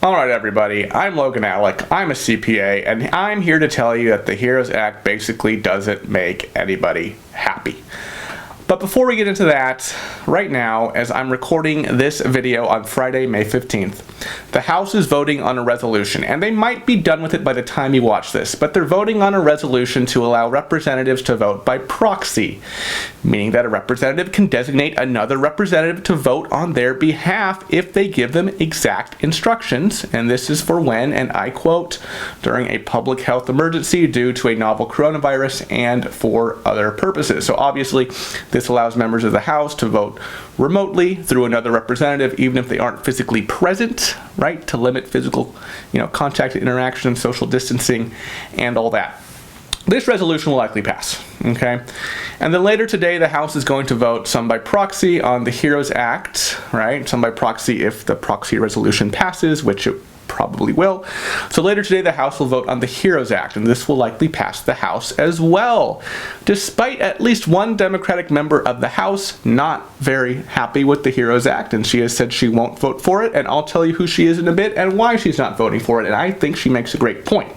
Alright everybody, I'm Logan Alec, I'm a CPA, and I'm here to tell you that the HEROES Act basically doesn't make anybody happy. But before we get into that, right now, as I'm recording this video on Friday, May 15th, the House is voting on a resolution, and they might be done with it by the time you watch this, but they're voting on a resolution to allow representatives to vote by proxy, meaning that a representative can designate another representative to vote on their behalf if they give them exact instructions, and this is for when, and I quote, during a public health emergency due to a novel coronavirus and for other purposes. So obviously, this allows members of the House to vote remotely through another representative, even if they aren't physically present, right, to limit physical, contact, interaction, social distancing, and all that. This resolution will likely pass, okay? And then later today, the House is going to vote some by proxy on the HEROES Act, right? Some by proxy if the proxy resolution passes, which it probably will. So later today, the House will vote on the HEROES Act, and this will likely pass the House as well. Despite at least one Democratic member of the House not very happy with the HEROES Act, and she has said she won't vote for it, and I'll tell you who she is in a bit and why she's not voting for it, and I think she makes a great point.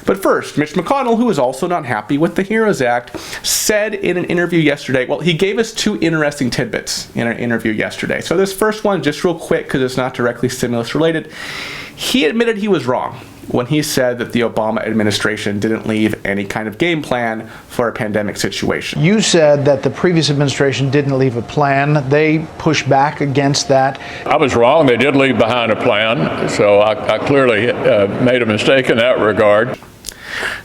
But first, Mitch McConnell, who is also not happy with the HEROES Act, said in an interview yesterday, well, he gave us two interesting tidbits in an interview yesterday. So this first one, just real quick, because it's not directly stimulus related, he admitted he was wrong when he said that the Obama administration didn't leave any kind of game plan for a pandemic situation. You said that the previous administration didn't leave a plan. They pushed back against that. I was wrong. They did leave behind a plan, so I clearly made a mistake in that regard.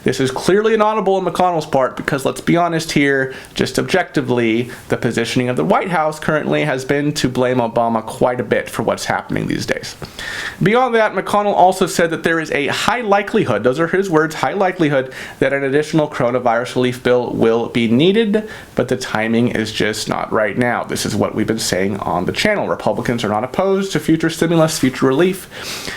This is clearly an audible on McConnell's part because let's be honest here, just objectively, the positioning of the White House currently has been to blame Obama quite a bit for what's happening these days. Beyond that, McConnell also said that there is a high likelihood, those are his words, high likelihood that an additional coronavirus relief bill will be needed, but the timing is just not right now. This is what we've been saying on the channel. Republicans are not opposed to future stimulus, future relief.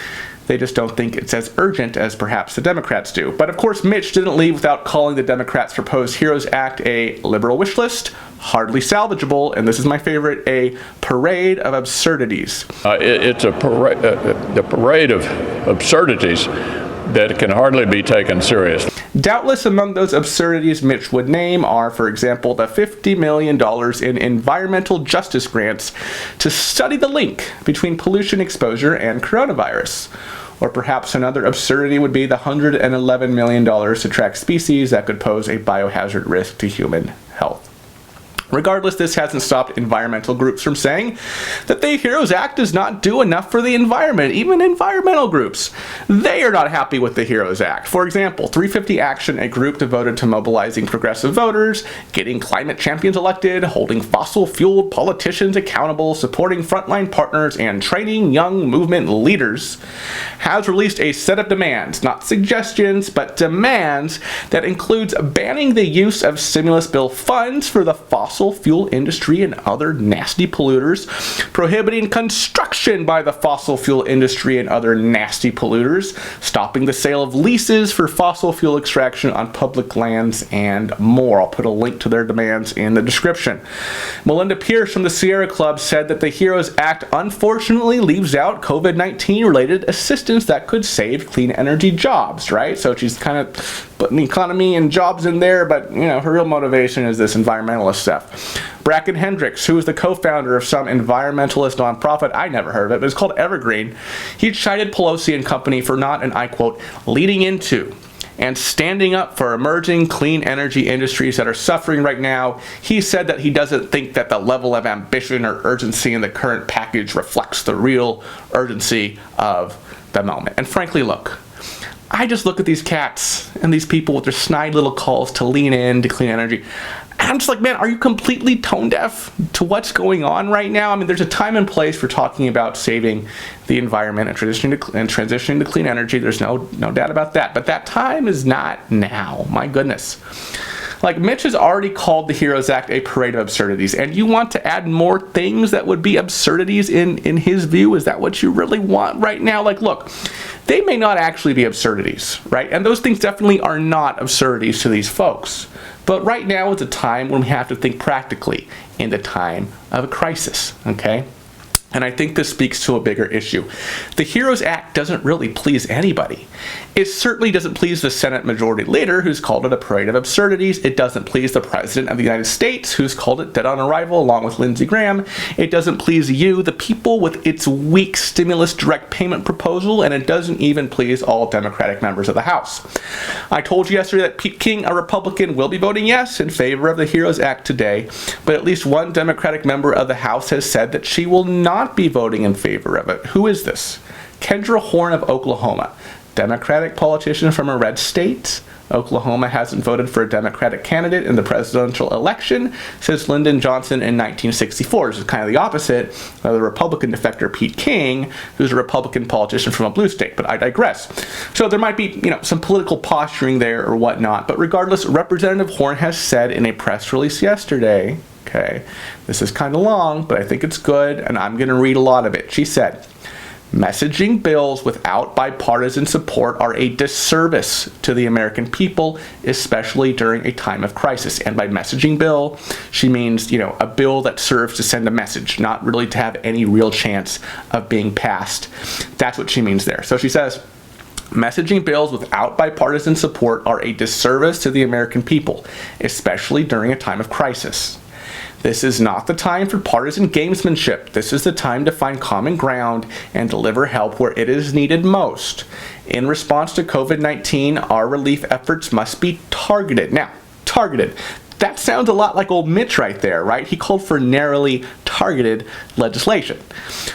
They just don't think it's as urgent as perhaps the Democrats do. But of course, Mitch didn't leave without calling the Democrats' proposed HEROES Act a liberal wish list, hardly salvageable, and this is my favorite, a parade of absurdities. It's a parade of absurdities that can hardly be taken seriously. Doubtless among those absurdities Mitch would name are, for example, the $50 million in environmental justice grants to study the link between pollution exposure and coronavirus. Or perhaps another absurdity would be the $111 million to track species that could pose a biohazard risk to human health. Regardless, this hasn't stopped environmental groups from saying that the HEROES Act does not do enough for the environment. Even environmental groups, they are not happy with the HEROES Act. For example, 350 Action, a group devoted to mobilizing progressive voters, getting climate champions elected, holding fossil-fueled politicians accountable, supporting frontline partners, and training young movement leaders, has released a set of demands, not suggestions, but demands that includes banning the use of stimulus bill funds for the fossil fuel industry and other nasty polluters, prohibiting construction by the fossil fuel industry and other nasty polluters, stopping the sale of leases for fossil fuel extraction on public lands, and more. I'll put a link to their demands in the description. Melinda Pierce from the Sierra Club said that the HEROES Act unfortunately leaves out COVID-19 related assistance that could save clean energy jobs, right? So she's kind of putting the economy and jobs in there, but her real motivation is this environmentalist stuff. Bracken Hendricks, who is the co-founder of some environmentalist nonprofit, I never heard of it, but it's called Evergreen, he chided Pelosi and company for not, and I quote, leading into and standing up for emerging clean energy industries that are suffering right now. He said that he doesn't think that the level of ambition or urgency in the current package reflects the real urgency of the moment. And frankly, look, I just look at these cats and these people with their snide little calls to lean in to clean energy. And I'm just like, man, are you completely tone deaf to what's going on right now? I mean, there's a time and place for talking about saving the environment and transitioning to clean energy. There's no doubt about that. But that time is not now. My goodness. Like, Mitch has already called the HEROES Act a parade of absurdities, and you want to add more things that would be absurdities in his view? Is that what you really want right now? Like, look, they may not actually be absurdities, right? And those things definitely are not absurdities to these folks. But right now is a time when we have to think practically in the time of a crisis, okay? And I think this speaks to a bigger issue. The HEROES Act doesn't really please anybody. It certainly doesn't please the Senate Majority Leader, who's called it a parade of absurdities. It doesn't please the President of the United States, who's called it dead on arrival, along with Lindsey Graham. It doesn't please you, the people, with its weak stimulus direct payment proposal, and it doesn't even please all Democratic members of the House. I told you yesterday that Pete King, a Republican, will be voting yes in favor of the HEROES Act today, but at least one Democratic member of the House has said that she will not be voting in favor of it. Who is this? Kendra Horne of Oklahoma, Democratic politician from a red state. Oklahoma hasn't voted for a Democratic candidate in the presidential election since Lyndon Johnson in 1964. This is kind of the opposite of the Republican defector Pete King, who's a Republican politician from a blue state, but I digress. So there might be, some political posturing there or whatnot, but regardless, Representative Horne has said in a press release yesterday, okay, this is kind of long, but I think it's good, and I'm going to read a lot of it. She said, messaging bills without bipartisan support are a disservice to the American people, especially during a time of crisis. And by messaging bill, she means, a bill that serves to send a message, not really to have any real chance of being passed. That's what she means there. So she says, messaging bills without bipartisan support are a disservice to the American people, especially during a time of crisis. This is not the time for partisan gamesmanship. This is the time to find common ground and deliver help where it is needed most. In response to COVID-19, our relief efforts must be targeted. Now, targeted. That sounds a lot like old Mitch right there, right? He called for narrowly targeted legislation.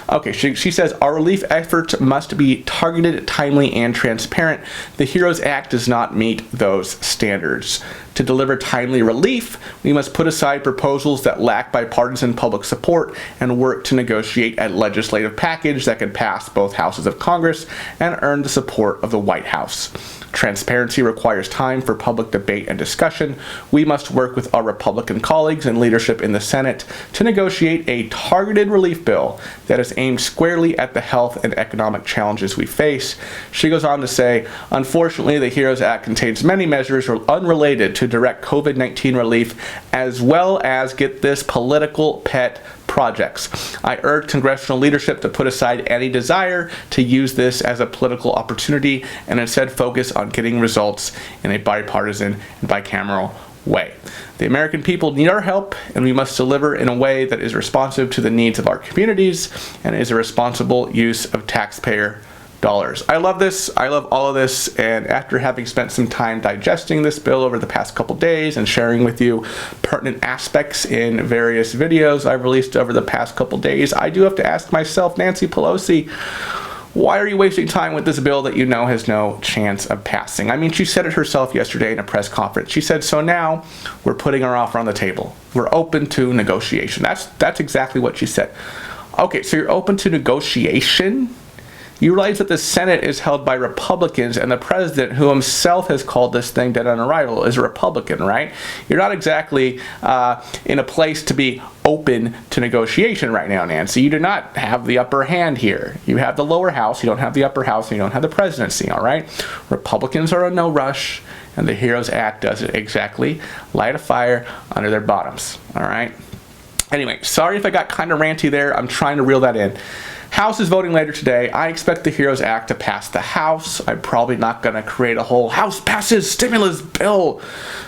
Okay, she says our relief efforts must be targeted, timely, and transparent. The HEROES Act does not meet those standards. To deliver timely relief, we must put aside proposals that lack bipartisan public support and work to negotiate a legislative package that can pass both houses of Congress and earn the support of the White House. Transparency requires time for public debate and discussion. We must work with our Republican colleagues and leadership in the Senate to negotiate a targeted relief bill that is aimed squarely at the health and economic challenges we face. She goes on to say, unfortunately, the HEROES Act contains many measures unrelated to direct COVID-19 relief, as well as, get this, political pet projects. I urge congressional leadership to put aside any desire to use this as a political opportunity and instead focus on getting results in a bipartisan and bicameral way. The American people need our help, and we must deliver in a way that is responsive to the needs of our communities and is a responsible use of taxpayer dollars. I love this. I love all of this. And after having spent some time digesting this bill over the past couple days and sharing with you pertinent aspects in various videos I've released over the past couple days, I do have to ask myself, Nancy Pelosi, why are you wasting time with this bill that you know has no chance of passing? I mean, she said it herself yesterday in a press conference. She said, so now we're putting our offer on the table. We're open to negotiation. That's exactly what she said. Okay, so you're open to negotiation? You realize that the Senate is held by Republicans, and the president, who himself has called this thing dead on arrival, is a Republican, right? You're not exactly in a place to be open to negotiation right now, Nancy. You do not have the upper hand here. You have the lower house, you don't have the upper house, and you don't have the presidency, all right? Republicans are in no rush, and the HEROES Act does it exactly. Light a fire under their bottoms, all right? Anyway, sorry if I got kind of ranty there. I'm trying to reel that in. House is voting later today. I expect the HEROES Act to pass the House. I'm probably not going to create a whole House passes stimulus bill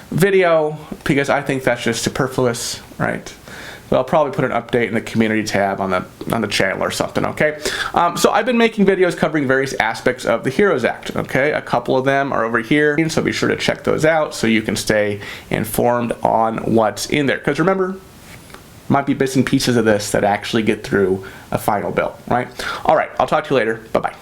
video because I think that's just superfluous, right? But I'll probably put an update in the community tab on the channel or something, okay? So I've been making videos covering various aspects of the HEROES Act, okay? A couple of them are over here, so be sure to check those out so you can stay informed on what's in there. Because remember, might be bits and pieces of this that actually get through a final bill, right? All right, I'll talk to you later. Bye-bye.